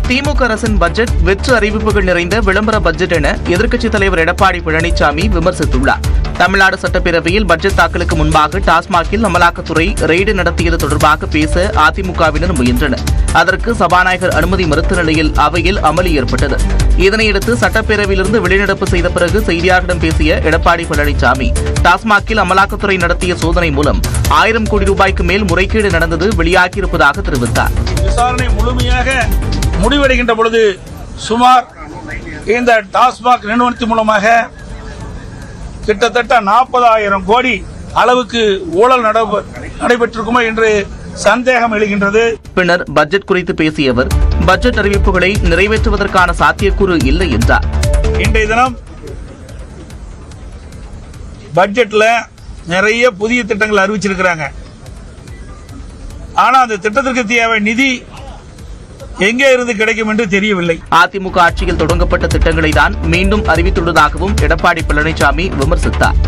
திமுக அரசின் பட்ஜெட் வெற்று அறிவிப்புகள் நிறைந்த விளம்பர பட்ஜெட் என எதிர்க்கட்சித் தலைவர் எடப்பாடி பழனிசாமி விமர்சித்துள்ளார். தமிழ்நாடு சட்டப்பேரவையில் பட்ஜெட் தாக்கலுக்கு முன்பாக டாஸ்மாகில் அமலாக்கத்துறை ரெய்டு நடத்தியது தொடர்பாக பேச அதிமுகவினர் முயன்றனர். அதற்கு சபாநாயகர் அனுமதி மறுத்த நிலையில் அவையில் அமளி ஏற்பட்டது. இதனையடுத்து சட்டப்பேரவையிலிருந்து வெளிநடப்பு செய்த பிறகு செய்தியாளர்களிடம் பேசிய எடப்பாடி பழனிசாமி, டாஸ்மாகில் அமலாக்கத்துறை நடத்திய சோதனை மூலம் 1000 கோடி ரூபாய்க்கு மேல் முறைகேடு நடந்தது வெளியாகியிருப்பதாக தெரிவித்தார். விசாரணை முழுமையாக முடிவடைகின்ற பொழுது சுமார் இந்த டாஸ்மாக் நிறுவனத்தின் மூலமாக கிட்டத்தட்ட 40,000 கோடி அளவுக்கு ஊழல் நடைபெற்றிருக்குமோ என்று சந்தேகம் எழுகின்றது. பின்னர் பட்ஜெட் குறித்து பேசிய அவர், பட்ஜெட் அறிவிப்புகளை நிறைவேற்றுவதற்கான சாத்தியக்கூறு இல்லை என்றார். இன்றைய தினம் பட்ஜெட்ல நிறைய புதிய திட்டங்கள் அறிவிச்சிருக்கிறாங்க. ஆனா அந்த திட்டத்திற்கு தேவை நிதி எங்கே இருந்து கிடைக்கும் என்று தெரியவில்லை. அதிமுக ஆட்சியில் தொடங்கப்பட்ட திட்டங்களை தான் மீண்டும் அறிவித்துள்ளதாகவும் எடப்பாடி பழனிசாமி விமர்சித்தார்.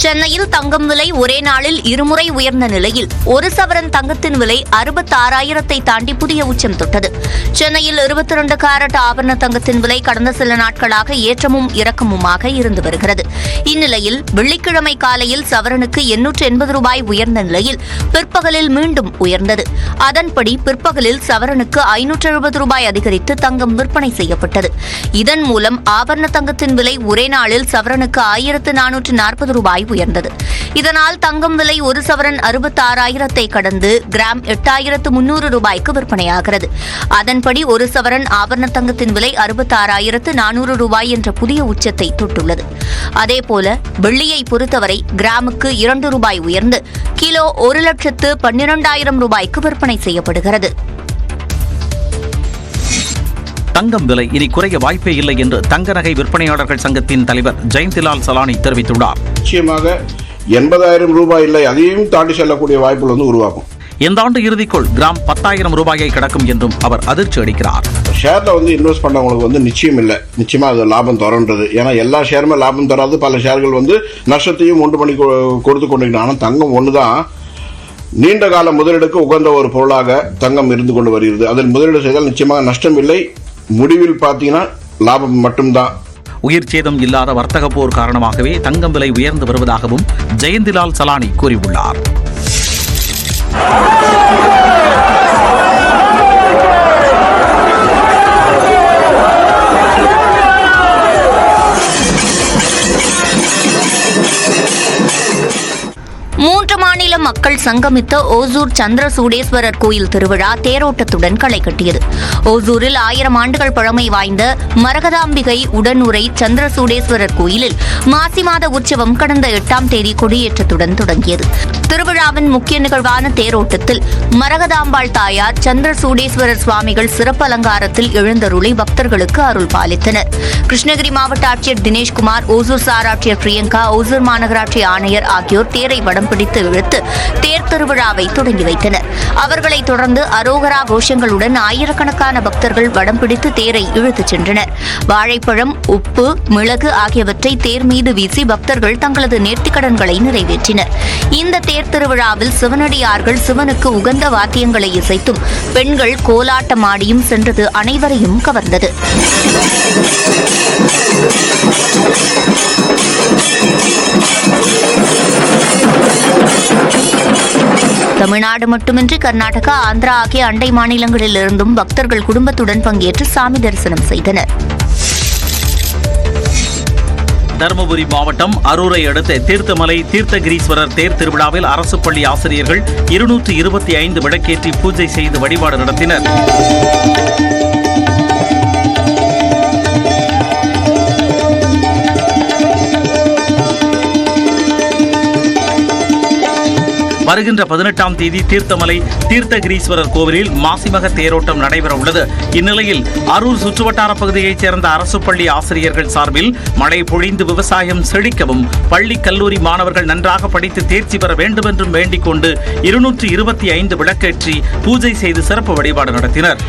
சென்னையில் தங்கம் விலை ஒரே நாளில் இருமுறை உயர்ந்த நிலையில் ஒரு சவரன் தங்கத்தின் விலை 66,000-ஐ தாண்டி புதிய உச்சம் தொட்டது. சென்னையில் 22 கேரட் ஆபரண தங்கத்தின் விலை கடந்த சில நாட்களாக ஏற்றமும் இறக்கமுமாக இருந்து வருகிறது. இந்நிலையில் வெள்ளிக்கிழமை காலையில் சவரனுக்கு 880 ரூபாய் உயர்ந்த நிலையில் பிற்பகலில் மீண்டும் உயர்ந்தது. அதன்படி பிற்பகலில் சவரனுக்கு 570 ரூபாய் அதிகரித்து தங்கம் விற்பனை செய்யப்பட்டது. இதன் மூலம் ஆபரண தங்கத்தின் விலை ஒரே நாளில் சவரனுக்கு 1,440 ரூபாய் உயர்ந்தது. இதனால் தங்கம் விலை ஒரு சவரன் 66,000-ஐ கடந்து கிராம் 8,300 ரூபாய்க்கு விற்பனையாகிறது. அதன்படி ஒரு சவரன் ஆபரண தங்கத்தின் விலை 66,400 ரூபாய் என்ற புதிய உச்சத்தை தொட்டுள்ளது. அதேபோல வெள்ளியை பொறுத்தவரை கிராமுக்கு 2 ரூபாய் உயர்ந்து கிலோ 1,12,000 ரூபாய்க்கு விற்பனை செய்யப்படுகிறது. தங்கம் விலை இனி குறைய வாய்ப்பே இல்லை என்று தங்க நகை விற்பனையாளர்கள் சங்கத்தின் தலைவர் ஜெயந்திலால் சலானி தெரிவித்துள்ளார். நிச்சயமாக 80,000 ரூபாய் இல்லை, அதையும் தாண்டி செல்லக்கூடிய வாய்ப்புகள் உருவாகும். இந்த ஆண்டு இறுதிக்குள் கிராம் 10,000 ரூபாயை கடக்கும் என்றும் அவர் அதிர்ச்சி அளிக்கிறார். ஷேர்ல இன்வெஸ்ட் பண்றவங்களுக்கு நிச்சயம் இல்லை, நிச்சயமா அது லாபம் தரன்றது. ஏன்னா எல்லா ஷேருமே லாபம் தராது. பல ஷேர்கள் நஷ்டத்தையும் உண்டு பண்ணி கொடுத்து கொண்டிருக்கிறாங்க. ஆனால் தங்கம் ஒண்ணுதான் நீண்ட கால முதலீடுக்கு உகந்த ஒரு பொருளாக தங்கம் இருந்து கொண்டு வருகிறது. அதில் முதலீடு செய்தால் நிச்சயமாக நஷ்டம் இல்லை, முடிவில் பார்த்தீங்கன்னா லாபம் மட்டும்தான். உயிர் சேதம் இல்லாத வர்த்தக போர் காரணமாகவே தங்கம் விலை உயர்ந்து வருவதாகவும் ஜெயந்திலால் சலானி கூறியுள்ளார். மூன்று மாநில மக்கள் சங்கமித்த ஓசூர் சந்திரசூடேஸ்வரர் கோயில் திருவிழா தேரோட்டத்துடன் களை கட்டியது. ஓசூரில் 1000 ஆண்டுகள் பழமை வாய்ந்த மரகதாம்பிகை உடனுரை சந்திரசூடேஸ்வரர் கோயிலில் மாசி மாத உற்சவம் கடந்த 8ஆம் தேதி கொடியேற்றத்துடன் தொடங்கியது. திருவிழாவின் முக்கிய நிகழ்வான தேரோட்டத்தில் மரகதாம்பாள் தாயார் சந்திரசூடேஸ்வரர் சுவாமிகள் சிறப்பு அலங்காரத்தில் எழுந்தருளி பக்தர்களுக்கு அருள் பாலித்தனர். கிருஷ்ணகிரி மாவட்ட ஆட்சியர் தினேஷ்குமார், ஓசூர் சார் ஆட்சியர் பிரியங்கா, ஓசூர் மாநகராட்சி ஆணையர் ஆகியோர் தேரை வடம் பிடித்து இழுத்து தேர் திருவிழாவை தொடங்கி வைத்தனர். அவர்களைத் தொடர்ந்து அரோகரா கோஷங்களுடன் ஆயிரக்கணக்கான பக்தர்கள் வடம் பிடித்து தேரை இழுத்துச் சென்றனர். வாழைப்பழம், உப்பு, மிளகு ஆகியவற்றை தேர் மீது வீசி பக்தர்கள் தங்களது நேர்த்திக்கடன்களை நிறைவேற்றினர். இந்த தேர் திருவிழாவில் சிவனடியார்கள் சிவனுக்கு உகந்த வாத்தியங்களை இசைத்தும் பெண்கள் கோலாட்டமாடியும் சென்றது அனைவரையும் கவர்ந்தது. தமிழ்நாடு மட்டுமின்றி கர்நாடகா, ஆந்திரா ஆகிய அண்டை மாநிலங்களிலிருந்தும் பக்தர்கள் குடும்பத்துடன் பங்கேற்று சாமி தரிசனம் செய்தனர். தருமபுரி மாவட்டம் அரூரை அடுத்த தீர்த்தமலை தீர்த்தகிரீஸ்வரர் தேர் திருவிழாவில் அரசு பள்ளி ஆசிரியர்கள் 225 விளக்கேற்றி பூஜை செய்து வழிபாடு நடத்தினர். வருகின்ற 18ஆம் தேதி தீர்த்தமலை தீர்த்தகிரீஸ்வரர் கோவிலில் மாசிமக தேரோட்டம் நடைபெற உள்ளது. இந்நிலையில் அரூர் சுற்றுவட்டார பகுதியைச் சேர்ந்த அரசு பள்ளி ஆசிரியர்கள் சார்பில் மழை பொழிந்து விவசாயம் செழிக்கவும் பள்ளி கல்லூரி மாணவர்கள் நன்றாக படித்து தேர்ச்சி பெற வேண்டும் என்றும் வேண்டிக் கொண்டு 225 விளக்கேற்றி பூஜை செய்து சிறப்பு வழிபாடு நடத்தினர்.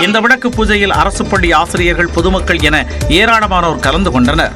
இந்த விளக்கு பூஜையில் அரசு பள்ளி ஆசிரியர்கள், பொதுமக்கள் என ஏராளமானோர் கலந்து கொண்டனர்.